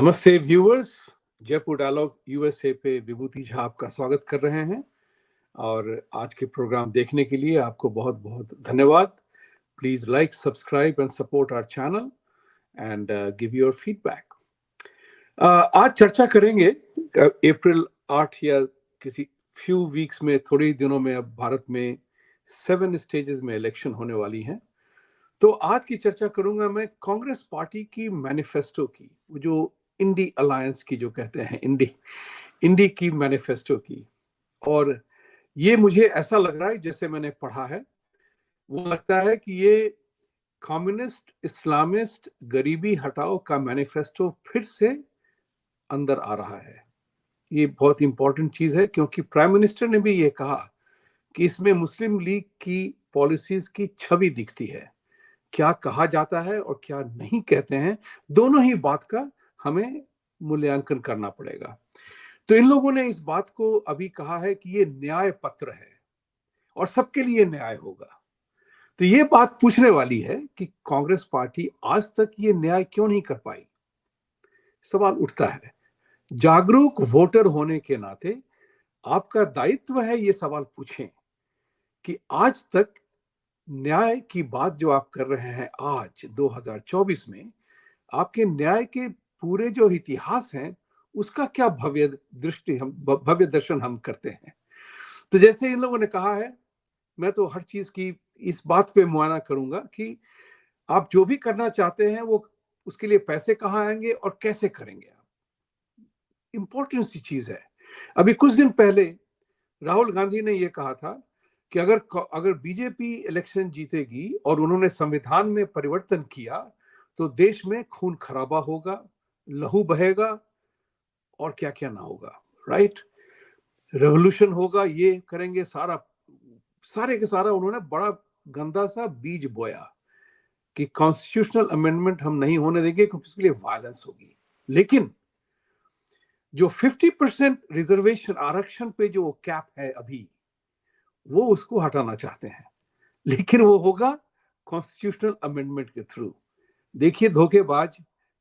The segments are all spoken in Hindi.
नमस्ते व्यूअर्स, जयपुर डायलॉग यूएसए पे विभूति झा आपका स्वागत कर रहे हैं। और आज के प्रोग्राम देखने के लिए आपको बहुत बहुत धन्यवाद। Please like, subscribe and support our channel and give your feedback. आज चर्चा करेंगे अप्रैल 8 या किसी फ्यू वीक्स में, थोड़े ही दिनों में अब भारत में 7 स्टेजेस में इलेक्शन होने वाली हैं। तो आज की चर्चा करूंगा मैं कांग्रेस पार्टी की मैनिफेस्टो की, जो इंडी अलायंस की जो कहते हैं, इंडी की मैनिफेस्टो की। और ये मुझे ऐसा लग रहा है, जैसे मैंने पढ़ा है, वो लगता है कि ये कम्युनिस्ट, इस्लामिस्ट, गरीबी हटाओ का मैनिफेस्टो फिर से अंदर आ रहा है। ये बहुत इंपॉर्टेंट चीज है, क्योंकि प्राइम मिनिस्टर ने भी ये कहा कि इसमें मुस्लिम लीग की पॉलिसीज की छवि दिखती है। क्या कहा जाता है और क्या नहीं कहते हैं, दोनों ही बात का हमें मूल्यांकन करना पड़ेगा। तो इन लोगों ने इस बात को अभी कहा है कि ये न्याय पत्र है और सबके लिए न्याय होगा। तो ये बात पूछने वाली है कि कांग्रेस पार्टी आज तक ये न्याय क्यों नहीं कर पाई। सवाल उठता है। जागरूक वोटर होने के नाते आपका दायित्व है ये सवाल पूछें कि आज तक न्याय की बात जो आप कर रहे हैं आज 2024 में, आपके न्याय के पूरे जो इतिहास हैं उसका क्या भव्य दर्शन हम करते हैं। तो जैसे इन लोगों ने कहा है, मैं तो हर चीज की इस बात पे मुआयना करूंगा कि आप जो भी करना चाहते हैं वो उसके लिए पैसे कहाँ आएंगे और कैसे करेंगे आप। इंपॉर्टेंट सी चीज है। अभी कुछ दिन पहले राहुल गांधी ने यह कहा था कि अगर बीजेपी इलेक्शन जीतेगी और उन्होंने संविधान में परिवर्तन किया तो देश में खून खराबा होगा, लहू बहेगा और क्या क्या ना होगा। राइट, रेवोल्यूशन होगा, ये करेंगे, सारे के सारा उन्होंने बड़ा गंदा सा बीज बोया कि कॉन्स्टिट्यूशनल अमेंडमेंट हम नहीं होने देंगे क्योंकि उसके लिए वायलेंस होगी। लेकिन जो 50% रिजर्वेशन, आरक्षण पे जो कैप है अभी, वो उसको हटाना चाहते हैं, लेकिन वो होगा कॉन्स्टिट्यूशनल अमेंडमेंट के थ्रू। देखिए धोखेबाज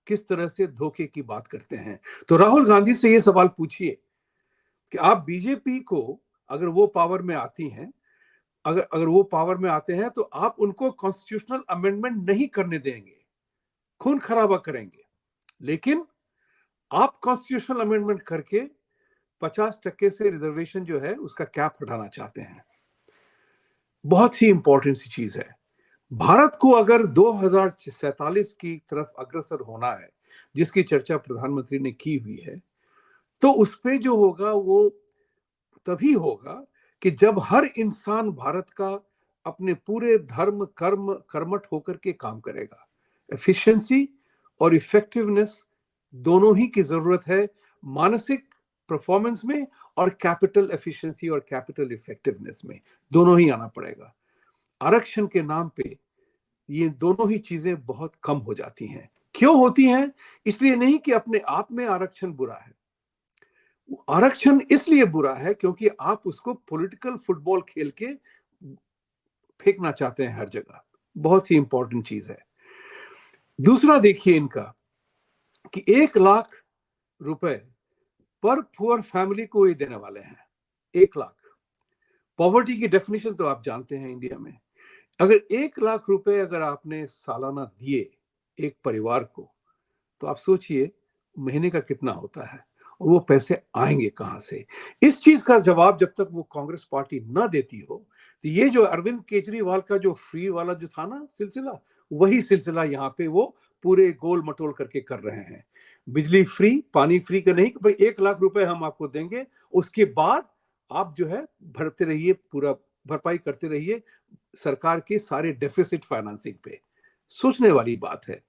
किस तरह से धोखे की बात करते हैं। तो राहुल गांधी से ये सवाल पूछिए कि आप बीजेपी को, अगर वो पावर में आती हैं, अगर वो पावर में आते हैं तो आप उनको कॉन्स्टिट्यूशनल अमेंडमेंट नहीं करने देंगे, खून खराबा करेंगे। लेकिन आप कॉन्स्टिट्यूशनल अमेंडमेंट करके 50% से रिजर्वेशन जो है उसका कैप हटाना चाहते हैं। बहुत ही इंपॉर्टेंट सी चीज है। भारत को अगर 2047 की तरफ अग्रसर होना है, जिसकी चर्चा प्रधानमंत्री ने की हुई है, तो उस पे जो होगा वो तभी होगा कि जब हर इंसान भारत का अपने पूरे धर्म कर्म कर्मठ होकर के काम करेगा। एफिशिएंसी और इफेक्टिवनेस दोनों ही की जरूरत है, मानसिक परफॉर्मेंस में और कैपिटल एफिशिएंसी और कैपिटल इफेक्टिवनेस में, दोनों ही आना पड़ेगा। आरक्षण के नाम पे ये दोनों ही चीजें बहुत कम हो जाती हैं। क्यों होती हैं? इसलिए नहीं कि अपने आप में आरक्षण बुरा है। आरक्षण इसलिए बुरा है क्योंकि आप उसको पॉलिटिकल फुटबॉल खेल के फेंकना चाहते हैं हर जगह। बहुत ही इंपॉर्टेंट चीज है। दूसरा देखिए इनका कि 1 लाख रुपए पर पुअर फैमिली को ही देने वाले हैं। 1 लाख। पॉवर्टी की डेफिनेशन तो आप जानते हैं इंडिया में। अगर 1 लाख रुपए अगर आपने सालाना दिए एक परिवार को, तो आप सोचिए महीने का कितना होता है और वो पैसे आएंगे कहां से। इस चीज का जवाब जब तक वो कांग्रेस पार्टी ना देती हो, तो ये जो अरविंद केजरीवाल का जो फ्री वाला जो था ना सिलसिला, वही सिलसिला यहाँ पे वो पूरे गोल मटोल करके कर रहे हैं। बिजली फ्री, पानी फ्री का नहीं कि भाई 1 लाख रुपए हम आपको देंगे, उसके बाद आप जो है भरते रहिए, पूरा भरपाई करते रहिए सरकार के सारे डेफिसिट फाइनेंसिंग पे। सोचने वाली बात है।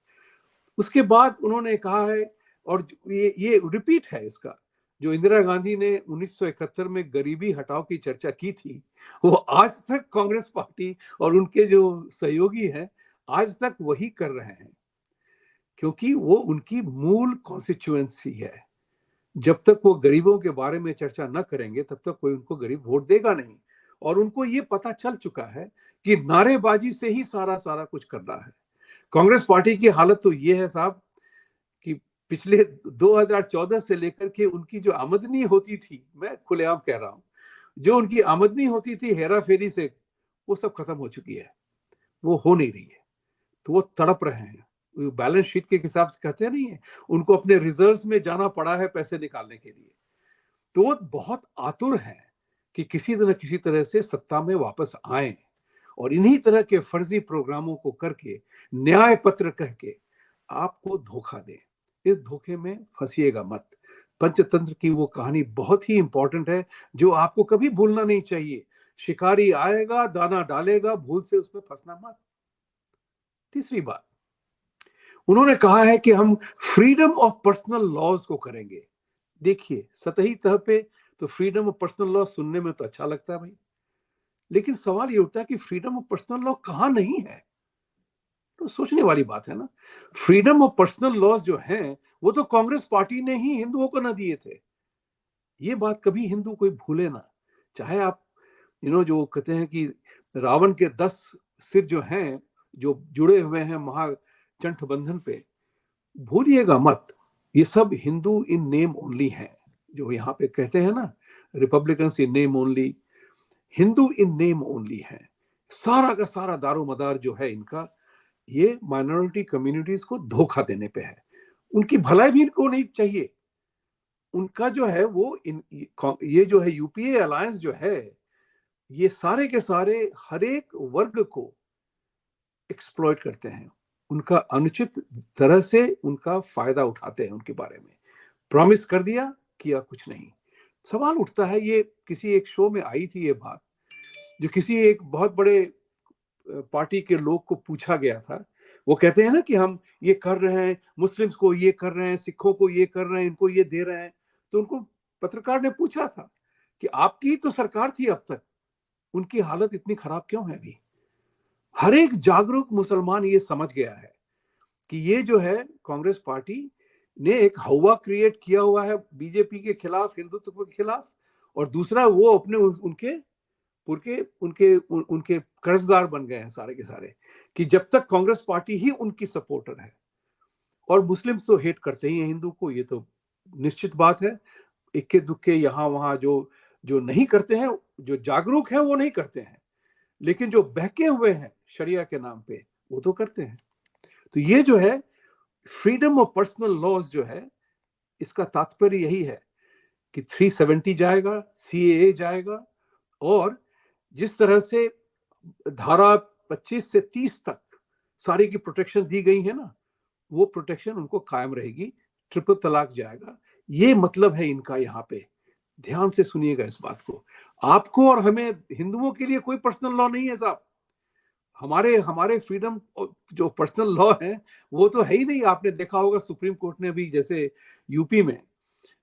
उसके बाद उन्होंने कहा है, और ये रिपीट है इसका, जो इंदिरा गांधी ने 1971 में गरीबी हटाओ की चर्चा की थी, वो आज तक कांग्रेस पार्टी और उनके जो सहयोगी हैं आज तक वही कर रहे हैं, क्योंकि वो उनकी मूल कॉन्स्टिट्यूएंसी है। जब तक वो गरीबों के बारे में चर्चा न करेंगे तब तक कोई उनको गरीब वोट देगा नहीं। और उनको ये पता चल चुका है कि नारेबाजी से ही सारा सारा कुछ करना है। कांग्रेस पार्टी की हालत तो ये है साहब कि पिछले 2014 से लेकर के उनकी जो आमदनी होती थी, मैं खुलेआम कह रहा हूं, जो उनकी आमदनी होती थी हेरा फेरी से, वो सब खत्म हो चुकी है, वो हो नहीं रही है। तो वो तड़प रहे हैं, बैलेंस शीट के हिसाब से कहते नहीं है, उनको अपने रिजर्व्स में जाना पड़ा है पैसे निकालने के लिए। तो वो बहुत आतुर है कि किसी तरह से सत्ता में वापस आए, और इन्हीं तरह के फर्जी प्रोग्रामों को करके, न्याय पत्र कह के आपको धोखा दे। इस धोखे में फंसिएगा मत। पंचतंत्र की वो कहानी बहुत ही इंपॉर्टेंट है, जो आपको कभी भूलना नहीं चाहिए। शिकारी आएगा, दाना डालेगा, भूल से उसमें फंसना मत। तीसरी बात, उन्होंने कहा है कि हम फ्रीडम ऑफ पर्सनल लॉज को करेंगे। देखिए, सतही तह पे तो फ्रीडम ऑफ पर्सनल लॉ सुनने में तो अच्छा लगता है भाई, लेकिन सवाल ये उठता है कि फ्रीडम ऑफ पर्सनल लॉ कहां नहीं है। तो सोचने वाली बात है ना। फ्रीडम ऑफ पर्सनल लॉज जो हैं, वो तो कांग्रेस पार्टी ने ही हिंदुओं को ना दिए थे। ये बात कभी हिंदू कोई भूले ना। चाहे आप जो कहते हैं कि रावण के 10 सिर जो हैं, जो जुड़े हुए हैं महाचंठ बंधन पे, भूलिएगा मत। ये सब हिंदू इन नेम ओनली हैं, जो यहाँ पे कहते हैं ना, Republicans in name only, Hindu in name only है। सारा का सारा दारोमदार जो है इनका, ये माइनॉरिटी कम्युनिटीज को धोखा देने पे है। उनकी भलाई भी इनको नहीं चाहिए। उनका जो है वो ये जो है यूपीए अलायंस जो है, ये सारे के सारे हर एक वर्ग को एक्सप्लॉइट करते हैं, उनका अनुचित तरह से उनका फायदा उठाते हैं। उनके बारे में प्रॉमिस कर दिया, किया कुछ नहीं। सवाल उठता है, ये किसी एक शो में आई थी ये बात, जो किसी एक बहुत बड़े पार्टी के लोग को पूछा गया था। वो कहते हैं ना कि हम ये कर रहे हैं, मुस्लिम्स को ये कर रहे हैं, सिखों को ये कर रहे हैं, इनको ये दे रहे हैं। तो उनको पत्रकार ने पूछा था कि आपकी तो सरकार थी अब तक, उनकी हालत इतनी खराब क्यों है अभी। हर एक जागरूक मुसलमान ये समझ गया है कि ये जो है कांग्रेस पार्टी ने एक हवा क्रिएट किया हुआ है बीजेपी के खिलाफ, हिंदुत्व के खिलाफ, और दूसरा वो अपने उनके उनके कर्जदार बन गए हैं सारे के सारे, कि जब तक कांग्रेस पार्टी ही उनकी सपोर्टर है। और मुस्लिम्स तो हेट करते ही हैं हिंदू को, ये तो निश्चित बात है। इक्के दुक्के यहाँ वहां जो जो नहीं करते हैं, जो जागरूक है वो नहीं करते हैं, लेकिन जो बहके हुए हैं शरिया के नाम पे, वो तो करते हैं। तो ये जो है फ्रीडम ऑफ पर्सनल लॉज जो है, इसका तात्पर्य यही है कि 370 जाएगा, सीएए जाएगा, और जिस तरह से धारा 25 से 30 तक सारी की प्रोटेक्शन दी गई है ना, वो प्रोटेक्शन उनको कायम रहेगी। ट्रिपल तलाक जाएगा, ये मतलब है इनका। यहाँ पे ध्यान से सुनिएगा इस बात को। आपको और हमें हिंदुओं के लिए कोई पर्सनल लॉ नहीं है साहब। हमारे हमारे फ्रीडम जो पर्सनल लॉ है वो तो है ही नहीं। आपने देखा होगा सुप्रीम कोर्ट ने भी, जैसे यूपी में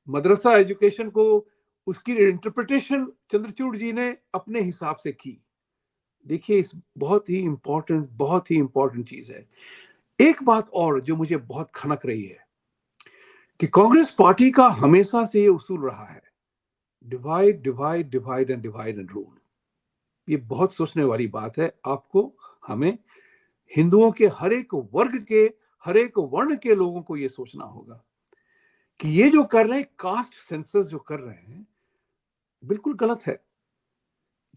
मदरसा एजुकेशन को, उसकी इंटरप्रिटेशन चंद्रचूड़ जी ने अपने हिसाब से की। देखिए, इस बहुत ही इंपॉर्टेंट चीज है। एक बात और जो मुझे बहुत खनक रही है कि कांग्रेस पार्टी का हमेशा से ये उसूल रहा है, divide divide divide and divide and rule. ये बहुत सोचने वाली बात है। आपको, हमें, हिंदुओं के हर एक वर्ग के, हर एक वर्ण के लोगों को ये सोचना होगा कि ये जो कर रहे हैं, कास्ट सेंसस जो कर रहे हैं, बिल्कुल गलत है।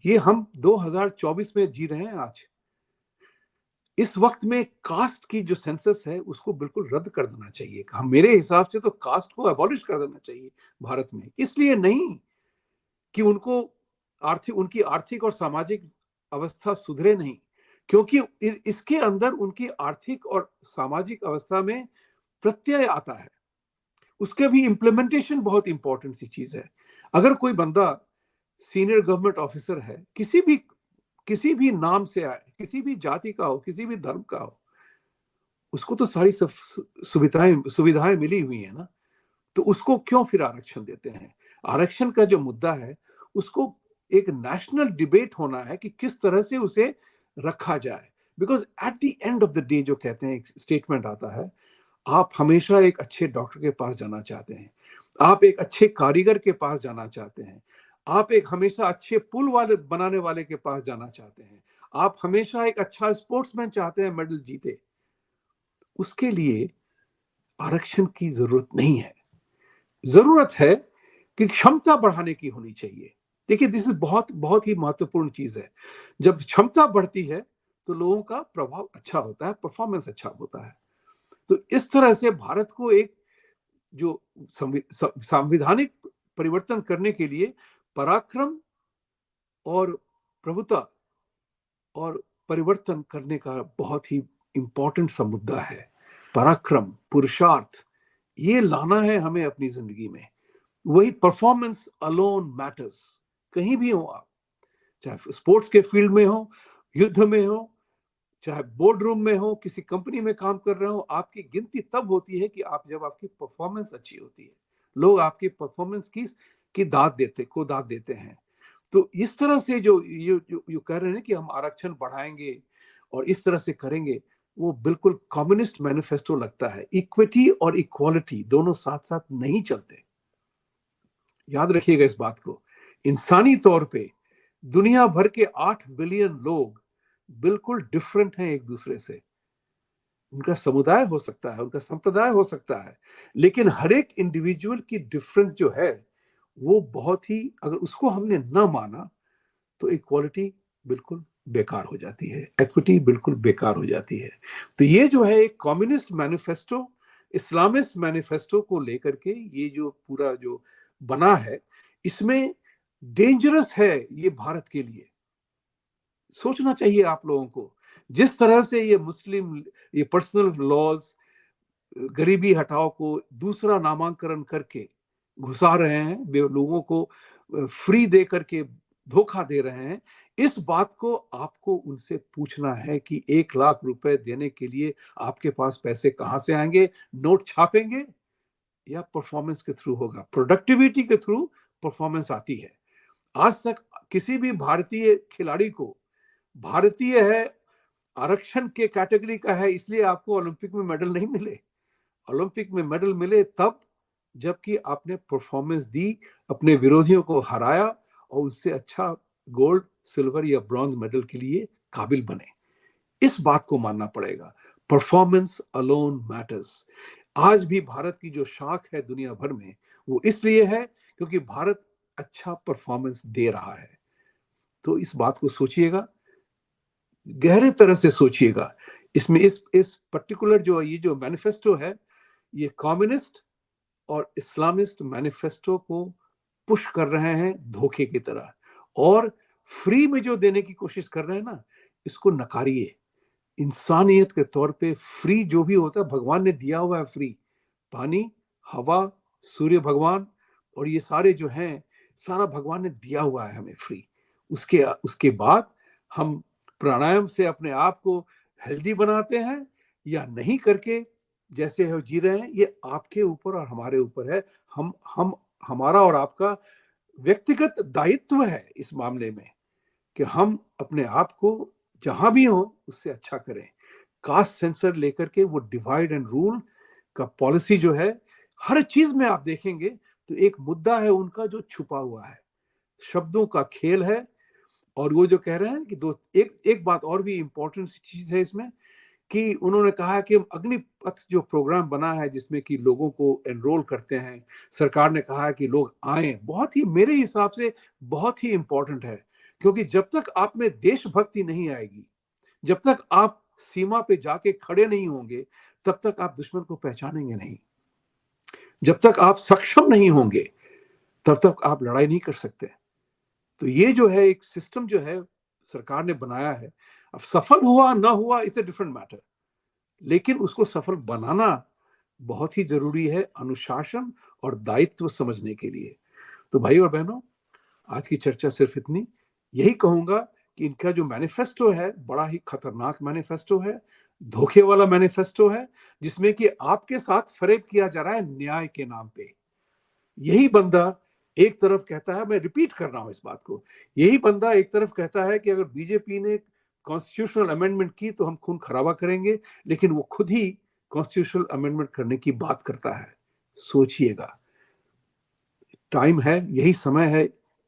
ये हम 2024 में जी रहे हैं आज। इस वक्त में कास्ट की जो सेंसस है उसको बिल्कुल रद्द कर देना चाहिए। हम, मेरे हिसाब से तो कास्ट को अबॉलिश कर देना चाहिए भारत में। इसलिए नहीं कि उनकी आर्थिक और सामाजिक अवस्था सुधरे नहीं, क्योंकि इसके अंदर उनकी आर्थिक और सामाजिक अवस्था में प्रत्यय आता है। उसके भी इम्प्लीमेंटेशन बहुत इंपॉर्टेंट सी चीज है। अगर कोई बंदा सीनियर गवर्नमेंट ऑफिसर है, किसी भी नाम से आए, किसी भी जाति का हो, किसी भी धर्म का हो, उसको तो सारी सब सुविधाएं मिली हुई है ना। तो उसको क्यों फिर आरक्षण देते हैं। आरक्षण का जो मुद्दा है, उसको एक नेशनल डिबेट होना है कि किस तरह से उसे रखा जाए। Because at the end of the day, जो कहते हैं, एक स्टेटमेंट आता है, आप हमेशा एक अच्छे डॉक्टर के पास जाना चाहते हैं, आप एक अच्छे कारीगर के पास जाना चाहते हैं, आप एक हमेशा अच्छे पुल वाले बनाने वाले के पास जाना चाहते हैं, आप हमेशा एक अच्छा स्पोर्ट्समैन चाहते हैं, मेडल जीते। उसके लिए आरक्षण की जरूरत नहीं है। जरूरत है कि क्षमता बढ़ाने की होनी चाहिए। देखिए, दिस इज बहुत बहुत ही महत्वपूर्ण चीज है। जब क्षमता बढ़ती है तो लोगों का प्रभाव अच्छा होता है, परफॉर्मेंस अच्छा होता है। तो इस तरह से भारत को एक जो संविधानिक परिवर्तन करने के लिए पराक्रम और प्रभुता और परिवर्तन करने का बहुत ही इंपॉर्टेंट सा मुद्दा है। पराक्रम, पुरुषार्थ, ये लाना है हमें अपनी जिंदगी में। वही परफॉर्मेंस अलोन मैटर्स। कहीं भी हो आप, चाहे स्पोर्ट्स के फील्ड में हो, युद्ध में हो, चाहे बोर्ड रूम में हो, किसी कंपनी में काम कर रहे हो, आपकी गिनती तब होती है कि आप जब आपकी परफॉर्मेंस अच्छी होती है। लोग आपकी परफॉर्मेंस की दाद देते हैं। तो इस तरह से जो कह रहे हैं कि हम आरक्षण बढ़ाएंगे और इस तरह से करेंगे, वो बिल्कुल कम्युनिस्ट मैनिफेस्टो लगता है। इक्विटी और इक्वालिटी दोनों साथ साथ नहीं चलते। याद रखिएगा इस बात को। इंसानी तौर पे दुनिया भर के 8 बिलियन लोग बिल्कुल डिफरेंट हैं एक दूसरे से। उनका समुदाय हो सकता है, उनका संप्रदाय हो सकता है, लेकिन हर एक इंडिविजुअल की डिफरेंस जो है वो बहुत ही, अगर उसको हमने न माना तो इक्वालिटी बिल्कुल बेकार हो जाती है, इक्विटी बिल्कुल बेकार हो जाती है। तो ये जो है एक कम्युनिस्ट मैनिफेस्टो, इस्लामिस्ट मैनिफेस्टो को लेकर के ये जो पूरा जो बना है, इसमें डेंजरस है ये भारत के लिए। सोचना चाहिए आप लोगों को। जिस तरह से ये पर्सनल लॉज गरीबी हटाओ को दूसरा नामांकन करके घुसा रहे हैं, वे लोगों को फ्री दे करके धोखा दे रहे हैं। इस बात को आपको उनसे पूछना है कि 1 लाख रुपए देने के लिए आपके पास पैसे कहां से आएंगे? नोट छापेंगे या परफॉर्मेंस के थ्रू होगा? प्रोडक्टिविटी के थ्रू परफॉर्मेंस आती है। आज तक किसी भी भारतीय खिलाड़ी को, भारतीय है, आरक्षण के कैटेगरी का है, इसलिए आपको ओलंपिक में मेडल नहीं मिले। ओलंपिक में मेडल मिले तब जबकि आपने परफॉर्मेंस दी, अपने विरोधियों को हराया और उससे अच्छा गोल्ड, सिल्वर या ब्रॉन्ज मेडल के लिए काबिल बने। इस बात को मानना पड़ेगा। Performance alone matters. आज भी भारत की जो शाख है दुनिया भर में, वो इसलिए है क्योंकि भारत अच्छा परफॉर्मेंस दे रहा है। तो इस बात को सोचिएगा, गहरे तरह से सोचिएगा। इसमें इस पर्टिकुलर ये जो मैनिफेस्टो है, ये कम्युनिस्ट और इस्लामिस्ट मैनिफेस्टो को पुश कर रहे हैं धोखे की तरह। और फ्री में जो देने की कोशिश कर रहे हैं ना, इसको नकारिए। इंसानियत के तौर पे फ्री जो भी होता है भगवान ने दिया हुआ है। फ्री पानी, हवा, सूर्य भगवान और ये सारे जो हैं, सारा भगवान ने दिया हुआ है हमें फ्री। उसके उसके बाद हम प्राणायाम से अपने आप को हेल्दी बनाते हैं या नहीं करके जैसे हो जी रहे हैं, ये आपके ऊपर और हमारे ऊपर है। हम हमारा और आपका व्यक्तिगत दायित्व है इस मामले में कि हम अपने आप को जहां भी हो उससे अच्छा करें। कास्ट सेंसर लेकर के वो डिवाइड एंड रूल का पॉलिसी जो है, हर चीज में आप देखेंगे तो एक मुद्दा है उनका जो छुपा हुआ है, शब्दों का खेल है। और वो जो कह रहे हैं कि एक बात और भी इंपॉर्टेंट चीज है इसमें, कि उन्होंने कहा कि हम अग्निपथ जो प्रोग्राम बना है जिसमें कि लोगों को एनरोल करते हैं, सरकार ने कहा है कि लोग आए। बहुत ही, मेरे हिसाब से बहुत ही इंपॉर्टेंट है, क्योंकि जब तक आप में देशभक्ति नहीं आएगी, जब तक आप सीमा पे जाके खड़े नहीं होंगे, तब तक आप दुश्मन को पहचानेंगे नहीं। जब तक आप सक्षम नहीं होंगे तब तक आप लड़ाई नहीं कर सकते। तो ये जो है एक सिस्टम जो है सरकार ने बनाया है। अब सफल हुआ ना हुआ इट्स अ डिफरेंट मैटर, लेकिन उसको सफल बनाना बहुत ही जरूरी है अनुशासन और दायित्व समझने के लिए। तो भाई और बहनों, आज की चर्चा सिर्फ इतनी। यही कहूंगा कि इनका जो मैनिफेस्टो है बड़ा ही खतरनाक मैनिफेस्टो है, धोखे वाला मैनिफेस्टो है, जिसमें कि आपके साथ फरेब किया जा रहा है न्याय के नाम पे। यही बंदा एक तरफ कहता है, मैं रिपीट कर रहा हूं इस बात को, यही बंदा एक तरफ कहता है कि अगर बीजेपी ने कॉन्स्टिट्यूशनल अमेंडमेंट की तो हम खून खराबा करेंगे, लेकिन वो खुद ही कॉन्स्टिट्यूशनल अमेंडमेंट करने की बात करता है। सोचिएगा, टाइम है, यही समय है,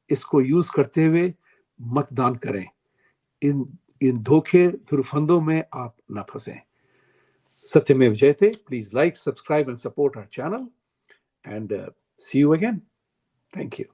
इसको यूज करते हुए मतदान करें। इन इन धोखे धुरफंदों में आप ना फंसें। Satyamev Jayate. Please like, subscribe, and support our channel. And see you again. Thank you.